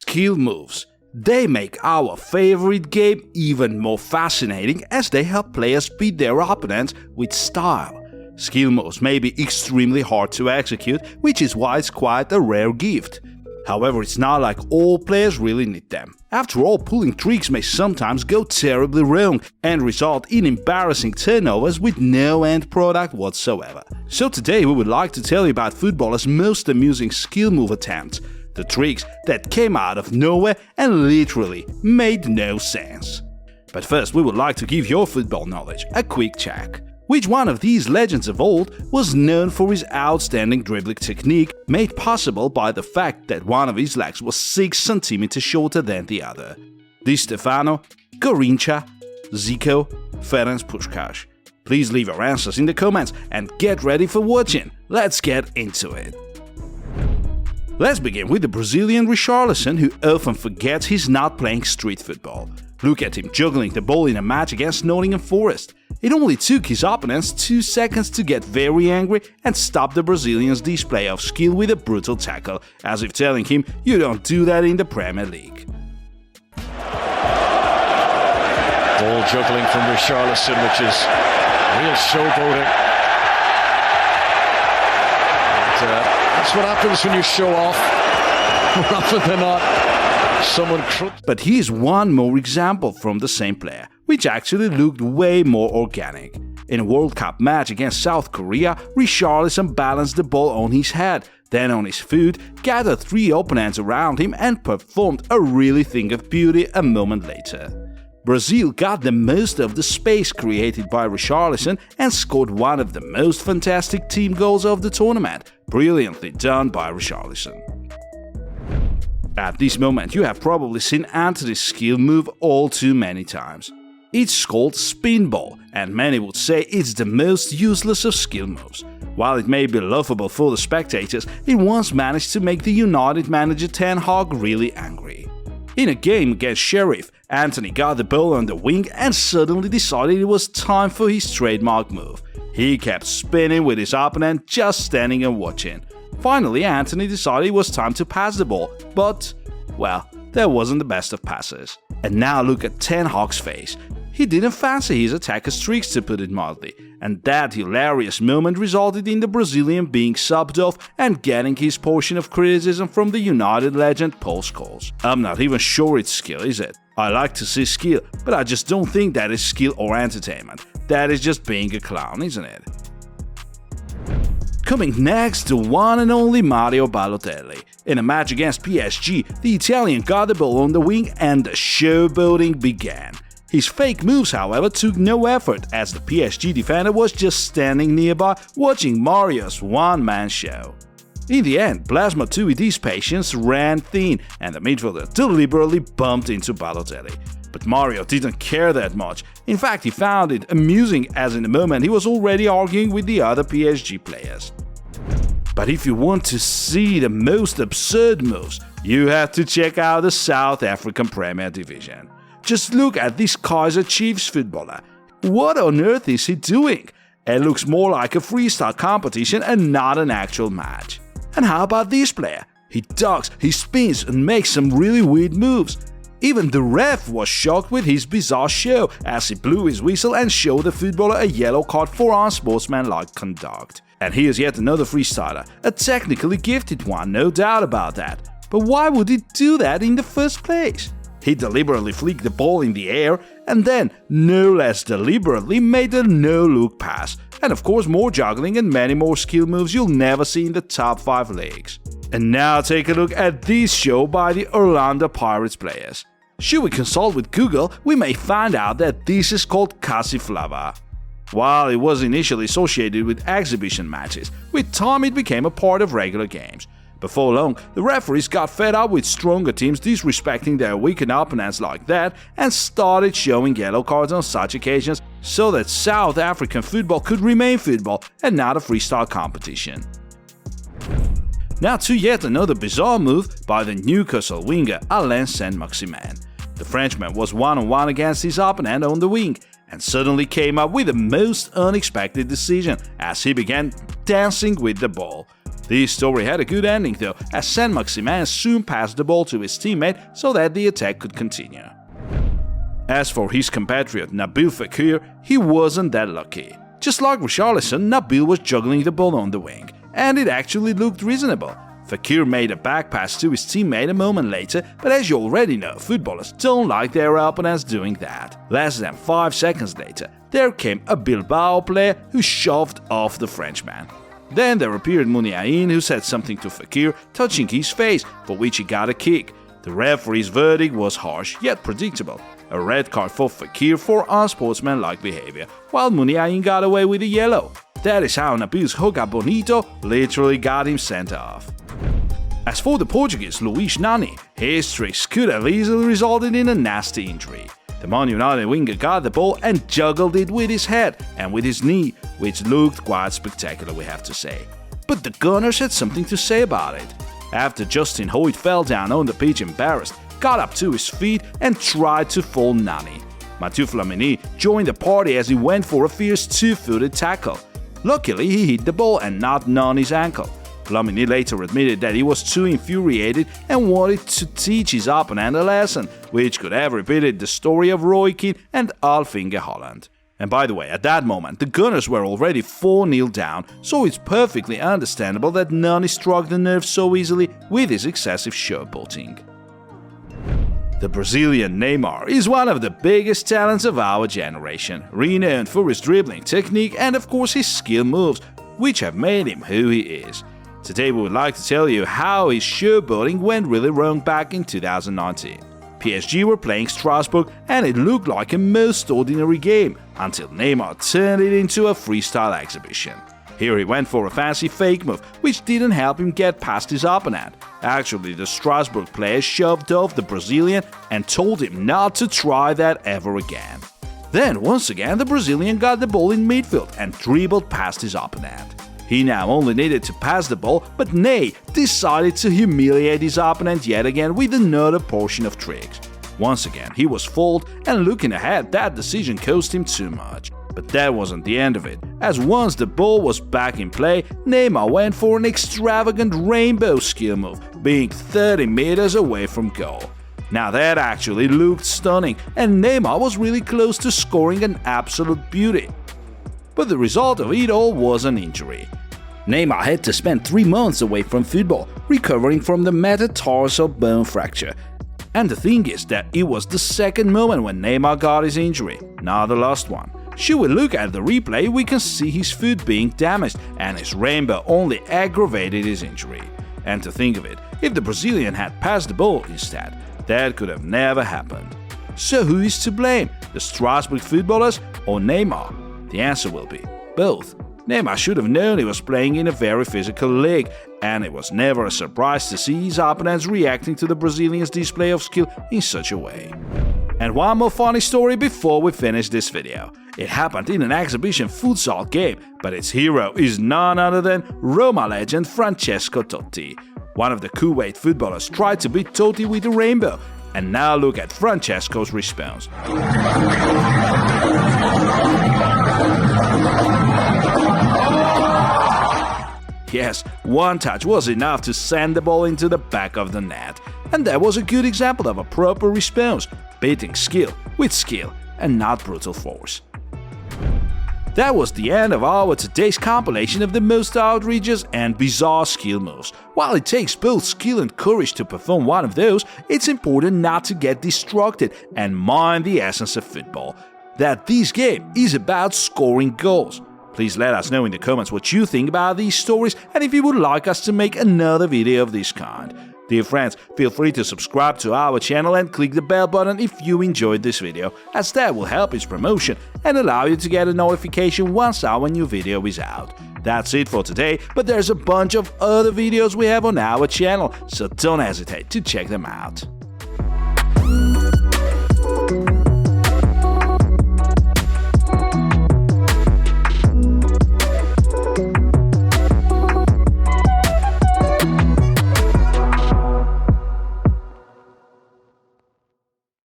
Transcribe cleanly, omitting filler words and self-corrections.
Skill moves. They make our favorite game even more fascinating as they help players beat their opponents with style. Skill moves may be extremely hard to execute, which is why it's quite a rare gift. However, it's not like all players really need them. After all, pulling tricks may sometimes go terribly wrong and result in embarrassing turnovers with no end product whatsoever. So today we would like to tell you about footballers' most amusing skill move attempts, the tricks that came out of nowhere and literally made no sense. But first we would like to give your football knowledge a quick check. Which one of these legends of old was known for his outstanding dribbling technique made possible by the fact that one of his legs was 6 cm shorter than the other? Di Stefano, Garrincha, Zico, Ferenc Puskás. Please leave your answers in the comments and get ready for watching. Let's get into it. Let's begin with the Brazilian Richarlison, who often forgets he's not playing street football. Look at him juggling the ball in a match against Nottingham Forest. It only took his opponents 2 seconds to get very angry and stop the Brazilian's display of skill with a brutal tackle, as if telling him, you don't do that in the Premier League. Ball juggling from Richarlison, which is real showboating. That's what happens when you show off. More often than not, someone. But here's one more example from the same player, which actually looked way more organic. In a World Cup match against South Korea, Richarlison balanced the ball on his head, then on his foot, gathered 3 opponents around him and performed a really thing of beauty a moment later. Brazil got the most of the space created by Richarlison and scored one of the most fantastic team goals of the tournament, brilliantly done by Richarlison. At this moment you have probably seen Antony's skill move all too many times. It's called spin ball, and many would say it's the most useless of skill moves. While it may be laughable for the spectators, it once managed to make the United manager Ten Hag really angry. In a game against Sheriff, Antony got the ball on the wing and suddenly decided it was time for his trademark move. He kept spinning with his opponent just standing and watching. Finally, Antony decided it was time to pass the ball, but, well, that wasn't the best of passes. And now look at Ten Hag's face. He didn't fancy his attacker's tricks, to put it mildly, and that hilarious moment resulted in the Brazilian being subbed off and getting his portion of criticism from the United legend Paul Scholes. I'm not even sure it's skill, is it? I like to see skill, but I just don't think that is skill or entertainment. That is just being a clown, isn't it? Coming next, the one and only Mario Balotelli. In a match against PSG, the Italian got the ball on the wing and the showboating began. His fake moves, however, took no effort as the PSG defender was just standing nearby watching Mario's one-man show. In the end, Blaise Matuidi's patience ran thin and the midfielder deliberately bumped into Balotelli. But Mario didn't care that much. In fact, he found it amusing as in the moment he was already arguing with the other PSG players. But if you want to see the most absurd moves, you have to check out the South African Premier Division. Just look at this Kaizer Chiefs footballer. What on earth is he doing? It looks more like a freestyle competition and not an actual match. And how about this player? He ducks, he spins and makes some really weird moves. Even the ref was shocked with his bizarre show as he blew his whistle and showed the footballer a yellow card for unsportsmanlike conduct. And here's yet another freestyler, a technically gifted one, no doubt about that. But why would he do that in the first place? He deliberately flicked the ball in the air and then, no less deliberately, made a no-look pass. And of course more juggling and many more skill moves you'll never see in the top 5 leagues. And now take a look at this show by the Orlando Pirates players. Should we consult with Google, we may find out that this is called Cassiflava. While it was initially associated with exhibition matches, with time it became a part of regular games. Before long, the referees got fed up with stronger teams disrespecting their weakened opponents like that and started showing yellow cards on such occasions so that South African football could remain football and not a freestyle competition. Now to yet another bizarre move by the Newcastle winger Alain Saint-Maximin. The Frenchman was one-on-one against his opponent on the wing and suddenly came up with the most unexpected decision as he began dancing with the ball. This story had a good ending though, as Saint-Maximin soon passed the ball to his teammate so that the attack could continue. As for his compatriot Nabil Fekir, he wasn't that lucky. Just like Richarlison, Nabil was juggling the ball on the wing, and it actually looked reasonable. Fekir made a back pass to his teammate a moment later, but as you already know, footballers don't like their opponents doing that. Less than 5 seconds later, there came a Bilbao player who shoved off the Frenchman. Then there appeared Muniain, who said something to Fekir, touching his face, for which he got a kick. The referee's verdict was harsh, yet predictable. A red card for Fekir for unsportsmanlike behavior, while Muniain got away with a yellow. That is how Nabil's Joga Bonito literally got him sent off. As for the Portuguese Luis Nani, his tricks could have easily resulted in a nasty injury. The Man United winger got the ball and juggled it with his head and with his knee, which looked quite spectacular, we have to say. But the Gunners had something to say about it. After Justin Hoyt fell down on the pitch embarrassed, got up to his feet and tried to fall Nani. Mathieu Flamini joined the party as he went for a fierce two-footed tackle. Luckily, he hit the ball and not Nani's ankle. Flamini later admitted that he was too infuriated and wanted to teach his opponent a lesson, which could have repeated the story of Roy Keane and Alf-Inge Holland. And by the way, at that moment, the Gunners were already 4-0 down, so it's perfectly understandable that Nani struck the nerve so easily with his excessive showboating. The Brazilian Neymar is one of the biggest talents of our generation, renowned for his dribbling technique and of course his skill moves, which have made him who he is. Today we would like to tell you how his showboating went really wrong back in 2019. PSG were playing Strasbourg and it looked like a most ordinary game, until Neymar turned it into a freestyle exhibition. Here he went for a fancy fake move, which didn't help him get past his opponent. Actually, the Strasbourg player shoved off the Brazilian and told him not to try that ever again. Then, once again, the Brazilian got the ball in midfield and dribbled past his opponent. He now only needed to pass the ball, but Ney decided to humiliate his opponent yet again with another portion of tricks. Once again, he was fooled, and looking ahead, that decision cost him too much. But that wasn't the end of it, as once the ball was back in play, Neymar went for an extravagant rainbow skill move, being 30 meters away from goal. Now that actually looked stunning, and Neymar was really close to scoring an absolute beauty. But the result of it all was an injury. Neymar had to spend 3 months away from football, recovering from the metatarsal bone fracture. And the thing is that it was the second moment when Neymar got his injury, not the last one. Should we look at the replay, we can see his foot being damaged, and his rainbow only aggravated his injury. And to think of it, if the Brazilian had passed the ball instead, that could have never happened. So who is to blame, the Strasbourg footballers or Neymar? The answer will be both. Neymar should have known he was playing in a very physical league, and it was never a surprise to see his opponents reacting to the Brazilian's display of skill in such a way. And one more funny story before we finish this video. It happened in an exhibition futsal game, but its hero is none other than Roma legend Francesco Totti. One of the Kuwait footballers tried to beat Totti with a rainbow, and now look at Francesco's response. Yes, one touch was enough to send the ball into the back of the net. And that was a good example of a proper response, beating skill with skill and not brutal force. That was the end of our today's compilation of the most outrageous and bizarre skill moves. While it takes both skill and courage to perform one of those, it's important not to get distracted and mind the essence of football. That this game is about scoring goals. Please let us know in the comments what you think about these stories and if you would like us to make another video of this kind. Dear friends, feel free to subscribe to our channel and click the bell button if you enjoyed this video, as that will help its promotion and allow you to get a notification once our new video is out. That's it for today, but there's a bunch of other videos we have on our channel, so don't hesitate to check them out.